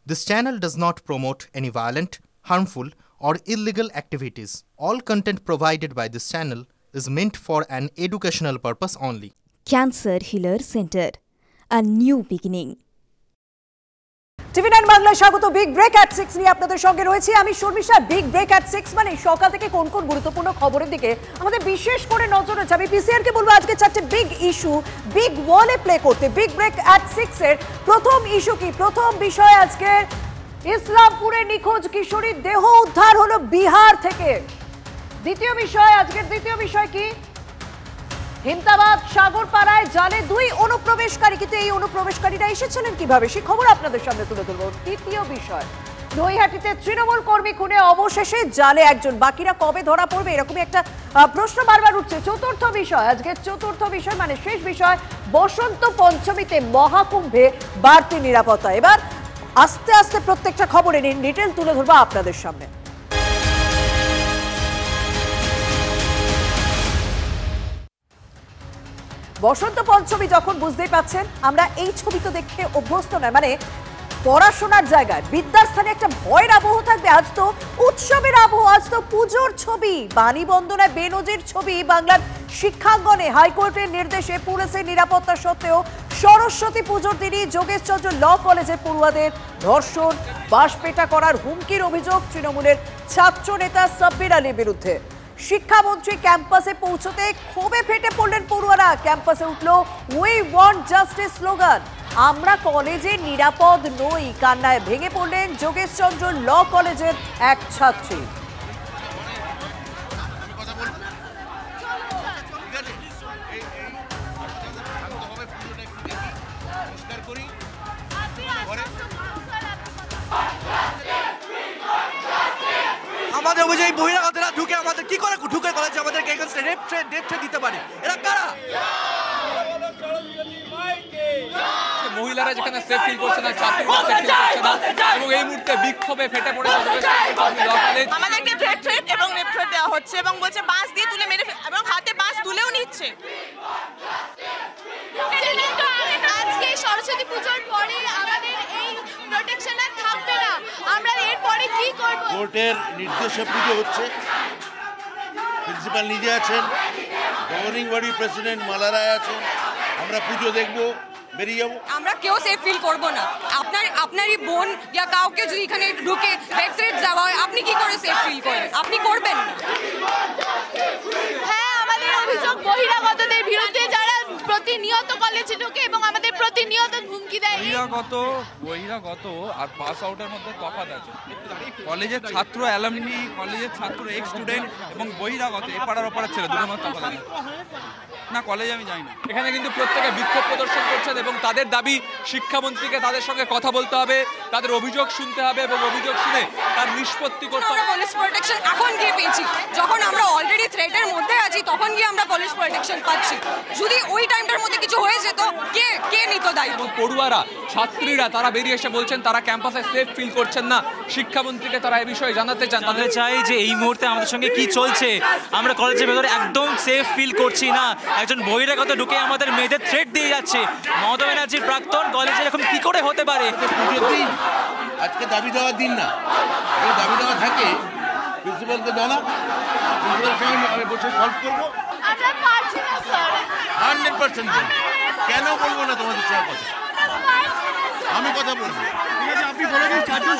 This channel does not promote any violent, harmful, or illegal activities. All content provided by this channel is meant for an educational purpose only. Cancer Healer Center, a new beginning. টিভি9 বাংলায় স্বাগত। Big break at 6 নিয়ে আপনাদের সঙ্গে রয়েছে আমি Sharmistha. Big break at 6 মানে সকাল থেকে কোন কোন গুরুত্বপূর্ণ খবরের দিকে আমাদের বিশেষ করে নজর রয়েছে। আমি পিসিআর কে বলবো আজকে চারটে বিগ ইস্যু বিগ ওয়ালে প্লে করতে। বিগ ব্রেক অ্যাট 6 এর প্রথম ইস্যু কি? প্রথম বিষয় আজকে ইসলামপুরে নিখোঁজ কিশোরীর দেহ উদ্ধার হলো বিহার থেকে। দ্বিতীয় বিষয়, আজকের দ্বিতীয় বিষয় কি? হিমতাবাদ সাগরপাড়ায় জালে 2 অনুপ্রবেশকারী, কিন্তু এই অনুপ্রবেশকারীরা এসেছিলেন কিভাবে সেই খবর আপনাদের সামনে তুলে ধরবো। তৃতীয় বিষয়, নৈহাটিতে তৃণমূল কর্মী খুনে অবশেষে জালে একজন, বাকিরা কবে ধরা পড়বে এরকমই একটা প্রশ্ন বারবার উঠছে। চতুর্থ বিষয়, আজকের চতুর্থ বিষয় মানে শেষ বিষয়, বসন্ত পঞ্চমীতে মহাকুম্ভে বাড়তি নিরাপত্তা। এবার আস্তে আস্তে প্রত্যেকটা খবরে ডিটেল তুলে ধরবো আপনাদের সামনে। বসন্ত পঞ্চমী যখন বুঝতেই পাচ্ছেন আমরা এই ছবি তো দেখে অভ্যস্ত নয়, মানে পড়াশোনার জায়গায় বিদ্যার স্থানে একটা ভয়ের আবহ থাকবে। আজ তো উৎসবের আবহ, আজ তো পুজোর ছবি, বাণী বন্দনায় বেনজির ছবি। বাংলার শিক্ষাঙ্গনে হাইকোর্টের নির্দেশে পুলিশের নিরাপত্তা সত্ত্বেও সরস্বতী পুজোর দিনই যোগেশচন্দ্র ল কলেজের পড়ুয়াদের ধর্ষণ, বাঁশপেটা করার হুমকির অভিযোগ তৃণমূলের ছাত্র নেতা সাব্বির আলীর বিরুদ্ধে। শিক্ষামন্ত্রী ক্যাম্পাসে পৌঁছতে ক্ষোভে ফেটে পড়লেন পড়ুয়ারা। ক্যাম্পাসে উঠল উই ওয়ান্ট জাস্টিস স্লোগান। আমরা কলেজে নিরাপদ নই কান্নায় ভেঙে পড়লেন যোগেশচন্দ্র ল কলেজের এক ছাত্রী। আমাদের অভিযোগ বহিরাগতরা ঢুকে আমাদের কি করে ঢুকে কলেজে আমাদেরকে এগেইনস্ট রেপ থ্রেট দিতে পারে। এরা কারা? মহিলারা যেখানে সেফ ফিল করছে না, ছাত্ররা সেফ ফিল করছে না, এবং এই মুহূর্তে বিক্ষোভে ফেটে পড়েছে। আমাদেরকে থ্রেট এবং রেপ থ্রেট দেওয়া হচ্ছে এবং বলছে বাস দিয়ে তুলে মেরে, এবং হাতে বাস তুলেও নিচ্ছে। আজকে সরস্বতী পূজার পরে আমাদের এই প্রোটেকশন আর থাকবে না। আমরা এরপরে কি করব? কোর্টের নির্দেশে পুজো হচ্ছে, প্রিন্সিপাল নিজে আছেন, গভর্নিং বডি প্রেসিডেন্ট মালারায় আছেন। আমরা পুজো দেখবো, বেরিয়ে যাবো। আমরা কেউ সেফ ফিল করবো না। আপনারই বোন ইয়া কাউকে যদি এখানে ঢুকে রেপ থ্রেট দেওয়া হয়, আপনি কি করে সেফ ফিল করবেন? আপনি করবেন না। হ্যাঁ, আমাদের অভিযোগ বহিরাগতদের বিরুদ্ধে, যারা প্রতিনিয়ত কলেজে ঢুকে এবং আমাদের প্রতিনিয়ত হুমকি দেয়। বহিরাগত আর পাস আউটের মধ্যে তফাৎ আছে। কলেজের ছাত্র অ্যালামনি, কলেজের ছাত্র এক্স স্টুডেন্ট এবং বহিরাগত এপাড়ার ওপাড়ার ছেলে দুটোর মধ্যে তফাৎ আছে না। কলেজে আমি যাই না। এখানে কিন্তু প্রত্যেকে বিক্ষোভ প্রদর্শন করছেন এবং তাদের দাবি শিক্ষামন্ত্রীকে তাদের সঙ্গে কথা বলতে হবে, তাদের অভিযোগ শুনতে হবে এবং অভিযোগ শুনে তার নিষ্পত্তি করতে হবে। পুলিশ প্রোটেকশন এখন গিয়ে পেয়েছি, যখন আমরা অলরেডি থ্রেটের মধ্যে আছি তখন গিয়ে আমরা পুলিশ প্রোটেকশন পাচ্ছি। যদি ওই টাইমটার মধ্যে কিছু হয়ে যেত, কে নিত দায়িত্ব? পড়ুয়ারা, ছাত্রীরা তারা বেরিয়ে এসে বলছেন তারা ক্যাম্পাসে সেফ ফিল করছেন না। শিক্ষামন্ত্রীকে তারা এই বিষয়ে জানাতে চান। তাদের চাই যে এই মুহূর্তে আমাদের সঙ্গে কি চলছে, আমরা কলেজের ভেতরে একদম সেফ ফিল করছি না। একজন বহিরাগত ঢুকে আমাদের মেয়েদের থ্রেট দিয়ে যাচ্ছে। মমতা ব্যানার্জির প্রাক্তন কলেজে এরকম কি করে হতে পারে? আজকে দাবি দেওয়ার দিন না, দাবি দেওয়া থাকে প্রিন্সিপালকে জানা, প্রিন্সিপালের সঙ্গে আমি বসে সলভ করবো। আমরা পারছি না স্যার। 100% কেন বলবো না তোমাদের সঙ্গে কথা? আমি কথা বলবো। আপনি বলে দিন চারজন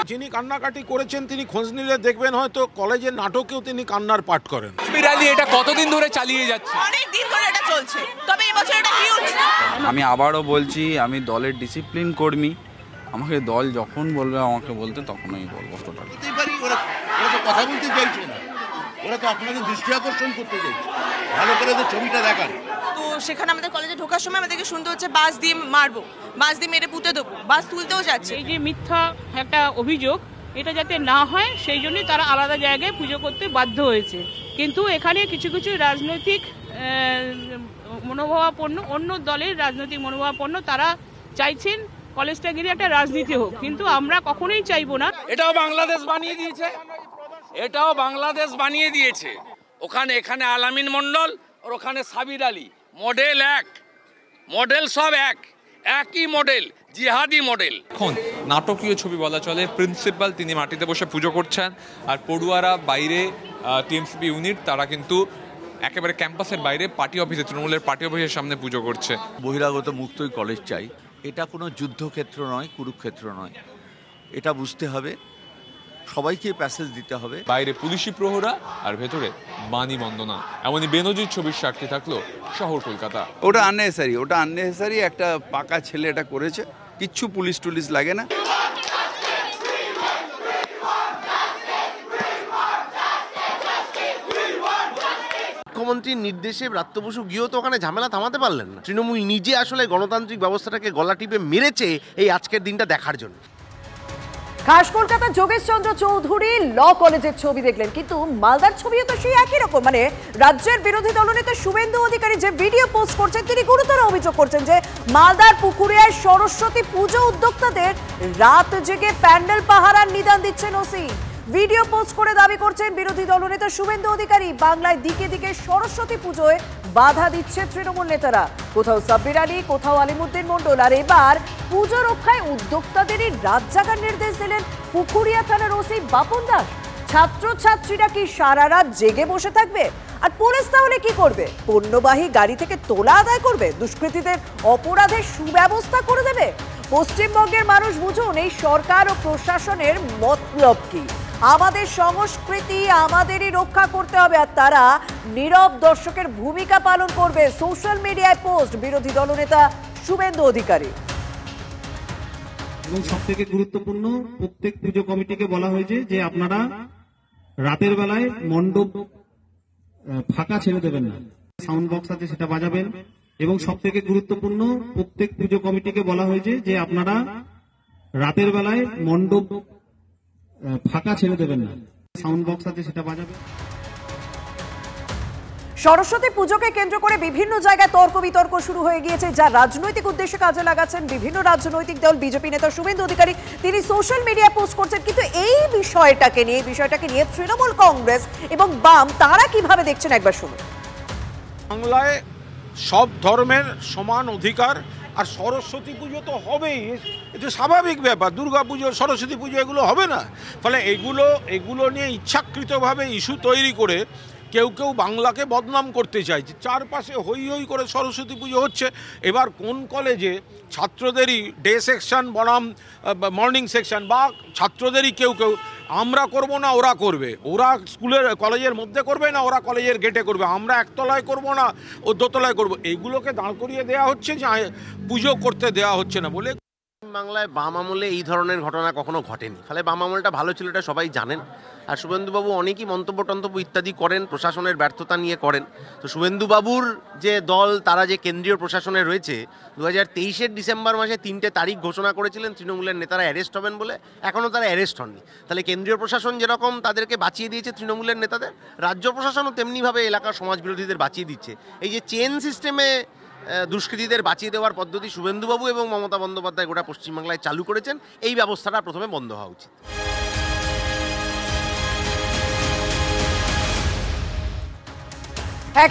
যিনি কান্নাকাটি করেছেন তিনি খোঁজ নিলে দেখবেন হয়তো কলেজের নাটকেও তিনি কান্নার পাঠ করেন। র্যালি এটা কতদিন ধরে চালিয়ে যাচ্ছে? অনেক দিন ধরে এটা চলছে, তবে এবছর এটা হিউজ। আমি আবারও বলছি, আমি দলের ডিসিপ্লিন কর্মী। আমাকে দল যখন বলবে আমাকে বলতে, তখন আমি বলবো। ওরা তো কথা বলতে চাইছে না, ওরা তো আপনাদের দৃষ্টি আকর্ষণ করতে চাইছে, ভালো করে তো ছবিটা দেখান। তো সেখানে আমাদের কলেজে ঢোকার সময় আমাদেরকে শুনতে হচ্ছে বাস দিয়ে মারবো, বাস দিয়ে মেরে পুঁতে দেবো, বাস তুলতেও যাচ্ছে। এই যে মিথ্যা একটা অভিযোগ, এটা যাতে না হয় সেই জন্যই তারা আলাদা জায়গায় পুজো করতে বাধ্য হয়েছে। কিন্তু এখানে কিছু কিছু রাজনৈতিক মনোভাবাপন্ন, অন্য দলের রাজনৈতিক মনোভাবাপন্ন, তারা চাইছেন কলেজটা ঘিরে একটা রাজনীতি হোক, কিন্তু আমরা কখনোই চাইবো না। এটাও বাংলাদেশ বানিয়ে দিয়েছে, এটাও বাংলাদেশ বানিয়ে দিয়েছে। এখানে আলামিন মন্ডল আর ওখানে সাবির আলী, মডেল এক। মডেল সব একই মডেল, জিহাদি মডেল। এখন নাটকীয় ছবি বলা চলে। প্রিন্সিপাল তিনি মাটিতে বসে পুজো করছেন, আর পড়ুয়ারা বাইরে টিএমসিপি ইউনিট তারা কিন্তু একেবারে ক্যাম্পাসের বাইরে পার্টি অফিসে, তৃণমূলের পার্টি অফিসের সামনে পুজো করছে। বহিরাগত মুক্তই কলেজ চাই, এটা কোনো যুদ্ধক্ষেত্র নয়, কুরুক্ষেত্র নয়, এটা বুঝতে হবে, সবাইকে প্যাসেজ দিতে হবে। বাইরে পুলিশি প্রহরা আর ভেতরে বাণী বন্দনা, এমনই বেনজির ছবির সাক্ষী থাকলো শহর কলকাতা। ওটা আননেসেসারি, একটা পাকা ছেলে এটা করেছে, কিচ্ছু পুলিশ টুলিশ লাগে না। মুখ্যমন্ত্রীর নির্দেশে ব্রাত্য বসু গিয়েও তো ওখানে ঝামেলা থামাতে পারলেন না। তৃণমূল নিজে আসলে গণতান্ত্রিক ব্যবস্থাটাকে গলা টিপে মেরেছে এই আজকের দিনটা দেখার জন্য। খাস কলকাতার যোগেশ চন্দ্র চৌধুরী ল কলেজের ছবি দেখলেন, কিন্তু মালদার ছবিও তো সেই একই রকম। মানে রাজ্যের বিরোধী দলনেতা শুভেন্দু অধিকারী যে ভিডিও পোস্ট করছেন, তিনি গুরুতর অভিযোগ করছেন যে মালদার পুকুরিয়ায় সরস্বতী পুজো উদ্যোক্তাদের রাত জেগে প্যান্ডেল পাহারার নিদান দিচ্ছেন ওসি। ভিডিও পোস্ট করে দাবি করছেন বিরোধী দলনেতা শুভেন্দু অধিকারী বাংলায় দিকে দিকে সরস্বতী পুজোয় বাধা দিচ্ছে তৃণমূল নেতারা। কোথাও সাব্বির আলী, কোথাও আলিমুদ্দিন মন্ডল। আর এবার পুজো রক্ষায় উদ্যোক্তাদেরই রাত জাগার নির্দেশ দিলেন পুকুরিয়া থানার ওসি বাপন দাস। ছাত্রছাত্রীরা কি সারা রাত জেগে বসে থাকবে? আর পুলিশ তাহলে কি করবে? পণ্যবাহী গাড়ি থেকে তোলা আদায় করবে? দুষ্কৃতীদের অপরাধের সুব্যবস্থা করে দেবে? পশ্চিমবঙ্গের মানুষ বুঝুন এই সরকার ও প্রশাসনের মতলব কি। আমাদের সংস্কৃতি আমাদেরই রক্ষা করতে হবে, আর তারা নীরব দর্শকের ভূমিকা পালন করবে। সোশ্যাল মিডিয়ায় পোস্ট বিরোধী দলনেতা শুভেন্দু অধিকারী। এবং সব থেকে গুরুত্বপূর্ণ, প্রত্যেক পুজো কমিটিকে বলা হয়েছে যে আপনারা রাতের বেলায় মণ্ডপ ফাঁকা ছেড়ে দেবেন না, সাউন্ড বক্স আছে সেটা বাজাবেন। এবং সব থেকে গুরুত্বপূর্ণ, প্রত্যেক পুজো কমিটিকে বলা হয়েছে যে আপনারা রাতের বেলায় মণ্ডপ ফাঁকা ছেড়ে দেবেন না, সাউন্ড বক্স আছে সেটা বাজাবেন। সরস্বতী পুজোকে কেন্দ্র করে বিভিন্ন জায়গায় তর্ক বিতর্ক শুরু হয়ে গিয়েছে, যা রাজনৈতিক উদ্দেশ্যে কাজে লাগাচ্ছেন বিভিন্ন রাজনৈতিক দল। বিজেপি নেতা শুভেন্দু অধিকারী তিনি সোশ্যাল মিডিয়া পোস্ট করছেন, কিন্তু এই বিষয়টাকে নিয়ে তৃণমূল কংগ্রেস এবং বাম তারা কিভাবে দেখছেন একবার শুনুন। বাংলায় সব ধর্মের সমান অধিকার, আর সরস্বতী পুজো তো হবেই, এটা স্বাভাবিক ব্যাপার। দুর্গা পুজো, সরস্বতী পুজো এগুলো হবে না। ফলে এগুলো নিয়ে ইচ্ছাকৃতভাবে ইস্যু তৈরি করে কেউ বাংলাকে বদনাম করতে চাইছে। চারপাশে হই হই করে সরস্বতী পুজো হচ্ছে। এবার কোন কলেজে ছাত্রদেরই ডে সেকশন বনাম মর্নিং সেকশন, বা ছাত্রদেরই কেউ আমরা করব না ওরা করবে, ওরা স্কুলের কলেজের মধ্যে করবে না ওরা কলেজের গেটে করবে, আমরা একতলায় করব না ও দোতলায় করব, এইগুলোকে দাঁড় করিয়ে দেওয়া হচ্ছে, যে পুজো করতে দেওয়া হচ্ছে না বলে। বাংলায় বাম আমলে এই ধরনের ঘটনা কখনো ঘটেনি। ফলে বাম আমলটা ভালো ছিল, এটা সবাই জানেন। আর শুভেন্দুবাবু অনেকই মন্তব্য ইত্যাদি করেন, প্রশাসনের ব্যর্থতা নিয়ে করেন। তো শুভেন্দুবাবুর যে দল, তারা যে কেন্দ্রীয় প্রশাসনে রয়েছে, 2023-এর ডিসেম্বর মাসে 3টে তারিখ ঘোষণা করেছিলেন তৃণমূলের নেতারা অ্যারেস্ট হবেন বলে, এখনও তারা অ্যারেস্ট হননি। তাহলে কেন্দ্রীয় প্রশাসন যেরকম তাদেরকে বাঁচিয়ে দিয়েছে তৃণমূলের নেতাদের, রাজ্য প্রশাসনও তেমনিভাবে এলাকার সমাজ বিরোধীদের বাঁচিয়ে দিচ্ছে। এই যে চেন সিস্টেমে দুষ্কৃতীদের বাঁচিয়ে দেওয়ার পদ্ধতি শুভেন্দুবাবু এবং মমতা বন্দ্যোপাধ্যায় গোটা পশ্চিমবাংলায় চালু করেছেন, এই ব্যবস্থাটা প্রথমে বন্ধ হওয়া উচিত।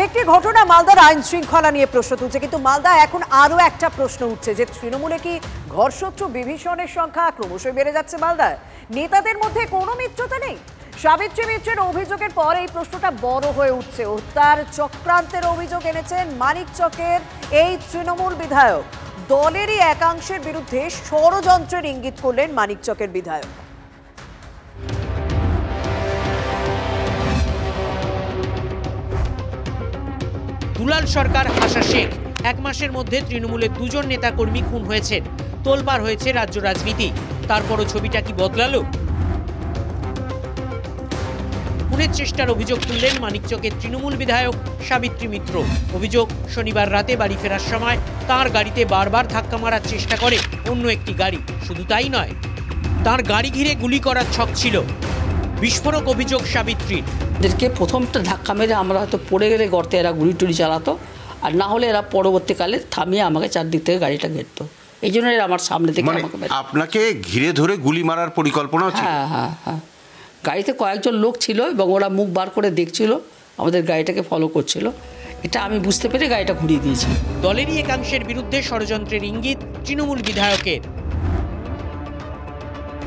একটি ঘটনা মালদার আইন শৃঙ্খলা নিয়ে প্রশ্ন তুলছে, কিন্তু মালদা এখন আরো একটা প্রশ্ন উঠছে যে তৃণমূলে কি ঘরশত্রু বিভীষণের সংখ্যা ক্রমশই বেড়ে যাচ্ছে মালদায়? নেতাদের মধ্যে কোনো মিত্রতা নেই? সাবিত্রী মিত্রের অভিযোগের পর এই প্রশ্নটা বড় হয়ে উঠছে। হত্যার চক্রান্তের অভিযোগ এনেছেন মানিকচকের এই তৃণমূল বিধায়ক। দলেরই একাংশের বিরুদ্ধে ষড়যন্ত্রের ইঙ্গিত করলেন মানিকচকের বিধায়ক। দুলাল সরকার, আশা শেখ, এক মাসের মধ্যে তৃণমূলের দুজন নেতাকর্মী খুন হয়েছেন। তোলপাড় হয়েছে রাজ্য রাজনীতি। তারপরও ছবিটা কি বদলালো? খুনের চেষ্টার অভিযোগ তুললেন মানিকচকের তৃণমূল বিধায়ক সাবিত্রী মিত্র। অভিযোগ, শনিবার রাতে বাড়ি ফেরার সময় তার গাড়িতে বারবার ধাক্কা মারার চেষ্টা করে অন্য একটি গাড়ি। শুধু তাই নয়, তার গাড়ি ঘিরে গুলি করার ছক ছিল। বিস্ফোরক অভিযোগ সাবিত্রীর। এদেরকে প্রথমটা ধাক্কা মেরে আমরা হয়তো পড়ে গেলে গর্তে এরা গুলি টুলি চালাতো, আর না হলে এরা পরবর্তীকালে থামিয়ে আমাকে চারদিক থেকে গাড়িটা ঘেরতো। এই জন্য এরা আমার সামনে থেকে আপনাকে ঘিরে ধরে গুলি মারার পরিকল্পনা ছিল? হ্যাঁ, গাড়িতে কয়েকজন লোক ছিল এবং ওরা মুখ বার করে দেখছিল, আমাদের গাড়িটাকে ফলো করছিল। এটা আমি বুঝতে পেরে গাড়িটা ঘুরিয়ে দিয়েছি। দলেরই একাংশের বিরুদ্ধে ষড়যন্ত্রের ইঙ্গিত তৃণমূল বিধায়কের।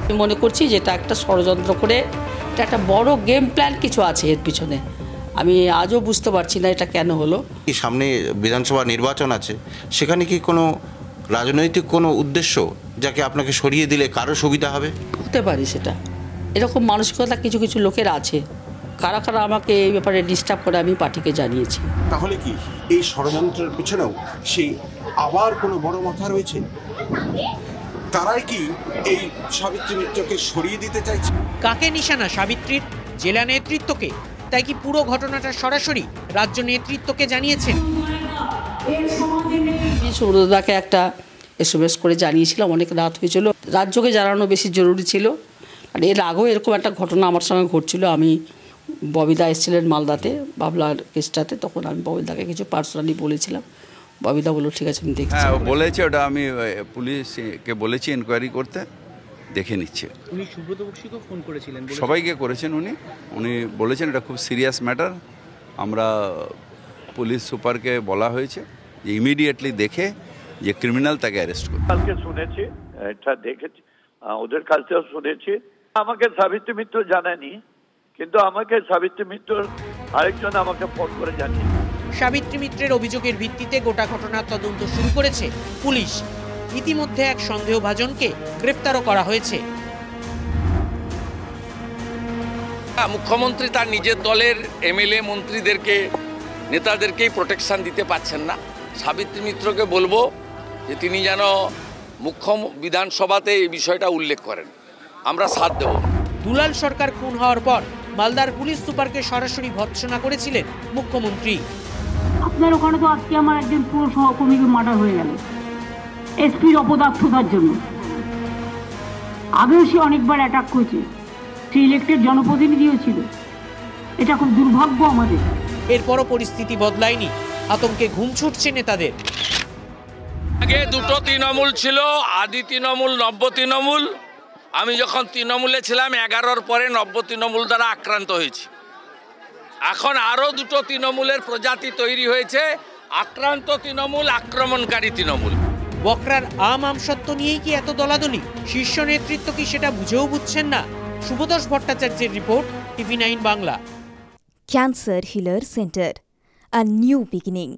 আমি মনে করছি যে এটা একটা ষড়যন্ত্র করে, এটা একটা বড় গেম প্ল্যান কিছু আছে এর পিছনে। আমি আজও বুঝতে পারছি না এটা কেন হলো। সামনে বিধানসভা নির্বাচন আছে, সেখানে কি কোনো রাজনৈতিক কোনো উদ্দেশ্য যাকে আপনাকে সরিয়ে দিলে কারো সুবিধা হবে? হতে পারি সেটা, এরকম মানসিকতা কিছু কিছু লোকের আছে। কারা কারা আমাকে এই ব্যাপারে ডিস্টার্ব করে আমি পার্টিকে জানিয়েছি। তাহলে কি এই ষড়যন্ত্রের পিছনেও সেই আবার কোনো বড় মাথা রয়েছে? তারাই কি এই সাবিত্রী মিত্রকে সরিয়ে দিতে চাইছে? কাকে নিশানা সাবিত্রীর? জেলা নেতৃত্বকে। তাই কি পুরো ঘটনাটা সরাসরি রাজ্য নেতৃত্বকে জানিয়েছেন? সুব্রতদাকে একটা SMS করে জানিয়েছিলাম, অনেক রাত হয়েছিল। রাজ্যকে জানানো বেশি জরুরি ছিল। আর এর আগেও এরকম একটা ঘটনা আমার সঙ্গে ঘটছিল। আমি ববিদা এসেছিলেন মালদাতে বাবলার কেসটাতে, তখন আমি ববিদাকে কিছু পার্সোনালি বলেছিলাম। ববিদা বলল ঠিক আছে আমি দেখছি। হ্যাঁ বলেছে, ওটা আমি পুলিশকে বলেছি এনকোয়ারি করতে, দেখে নিচ্ছে। উনি সুব্রত বক্সিকেও ফোন করেছিলেন? সবাইকে করেছেন উনি বলেছেন এটা খুব সিরিয়াস ম্যাটার। আমরা পুলিশ সুপারকে বলা হয়েছে যে ইমিডিয়েটলি দেখে যে ক্রিমিনাল তাকে অ্যারেস্ট করবে। কালকে শুনেছি, এটা দেখেছি, ওদের কাছেও শুনেছি। আমাকে সাবিত্রী মিত্র জানায়নি, কিন্তু আমাকে সাবিত্রী মিত্র আরেকজন আমাকে ফোন করে জানিয়েছে। সাবিত্রী মিত্রের অভিযোগের ভিত্তিতে গোটা ঘটনার তদন্ত শুরু করেছে পুলিশ। ইতিমধ্যে এক সন্দেহভাজনকে গ্রেফতারও করা হয়েছে। মুখ্যমন্ত্রী তার নিজের দলের MLA মন্ত্রীদেরকে, নেতাদেরকেই প্রোটেকশন দিতে পারছেন না। সাবিত্রী মিত্রকে বলবো যে তিনি যেন মুখ্য বিধানসভাতে এই বিষয়টা উল্লেখ করেন, আমরা সাথ দেব। দুলাল সরকার খুন হওয়ার পর মালদার পুলিশ সুপারকে সরাসরি ভর্ৎসনা করেছিলেন মুখ্যমন্ত্রী। আপনার ওখানে তো আজকে আমার একজন পুরো সহকর্মীকে মার্ডার হয়ে গেল এসপির অপদার্থতার জন্য। আগেও সে অনেকবার অ্যাটাক করেছে, সে ইলেক্টেড জনপ্রতিনিধিও ছিল। এটা খুব দুর্ভাগ্য আমাদের। এরপরও পরিস্থিতি বদলায়নি, আতঙ্কে ঘুম ছুটছে নেতাদের। আগে দুটো তৃণমূল ছিল, আদি তৃণমূল, নব্য তৃণমূল। আমি যখন তৃণমূলে ছিলাম 11-র পরে নব্য তৃণমূল দ্বারা আক্রান্ত হয়েছি। এখন আরও দুটো তৃণমূলের প্রজাতি তৈরি হয়েছে, আক্রান্ত তৃণমূল, আক্রমণকারী তৃণমূল। বকরার আমসত্ব নিয়েই কি এত দলাদলি? শীর্ষ নেতৃত্ব কি সেটা বুঝেও বুঝছেন না? শুভতোষ ভট্টাচার্যের report, TV9 Bangla. Cancer Healer Center, a new beginning.